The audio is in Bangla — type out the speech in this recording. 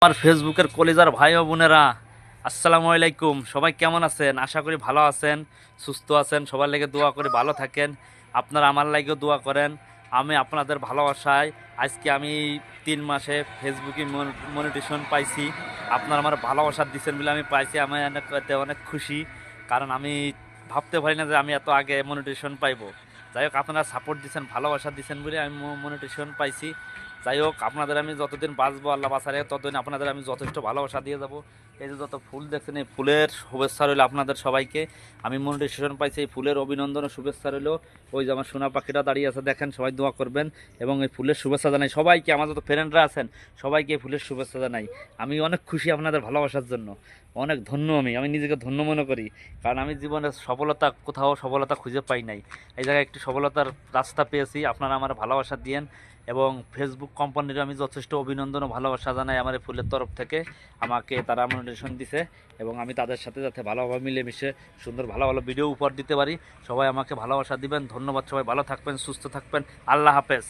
আমার ফেসবুকের কলিজার ভাই ও বোনেরা, আসসালামু আলাইকুম। সবাই কেমন আছেন? আশা করি ভালো আছেন, সুস্থ আছেন। সবার লেগে দোয়া করে ভালো থাকেন। আপনারা আমার লাগেও দোয়া করেন। আমি আপনাদের ভালোবাসায় আজকে আমি 3 মাসে ফেসবুকে মনিটেশন পাইছি। আপনারা আমার ভালোবাসা দিচ্ছেন বলে আমি পাইছি। আমি এতে অনেক খুশি, কারণ আমি ভাবতে পারি না যে আমি এত আগে মনিটেশন পাইবো। যাই হোক, আপনারা সাপোর্ট দিচ্ছেন, ভালোবাসা দিচ্ছেন বলে আমি মনিটেশন পাইছি। যাই হোক, আপনাদের আমি যতদিন বাঁচবো, আল্লাহ বাঁচারে, ততদিন আপনাদের আমি যথেষ্ট ভালোবাসা দিয়ে যাব। এই যে যত ফুল দেখছেন, এই ফুলের শুভেচ্ছা রইল আপনাদের সবাইকে। আমি মনিটেশন পাইছি, এই ফুলের অভিনন্দন ও শুভেচ্ছা রইল। ওই যে আমার সোনা পাখিটা দাঁড়িয়ে আছে, দেখেন, সবাই দোয়া করবেন। এবং এই ফুলের শুভেচ্ছা জানাই সবাইকে, আমার যত ফ্রেন্ডরা আছেন সবাইকে এই ফুলের শুভেচ্ছা জানাই। আমি অনেক খুশি আপনাদের ভালোবাসার জন্য, অনেক ধন্য। আমি নিজেকে ধন্য মনে করি, কারণ আমি জীবনে সফলতা, কোথাও সফলতা খুঁজে পাই নাই। এই জায়গায় একটি সফলতার রাস্তা পেয়েছি। আপনারা আমার ভালোবাসা দিয়েন, এবং ফেসবুক কোম্পানির আমি যথেষ্ট অভিনন্দন ও ভালোবাসা জানাই। আমার এই ফুলের তরফ থেকে আমাকে তারা মনিটেশন দিছে, এবং আমি তাদের সাথে যাতে ভালোভাবে মিলেমিশে সুন্দর ভালো ভালো ভিডিও উপহার দিতে পারি। সবাই আমাকে ভালোবাসা দিবেন। ধন্যবাদ। সবাই ভালো থাকবেন, সুস্থ থাকবেন। আল্লাহ হাফেজ।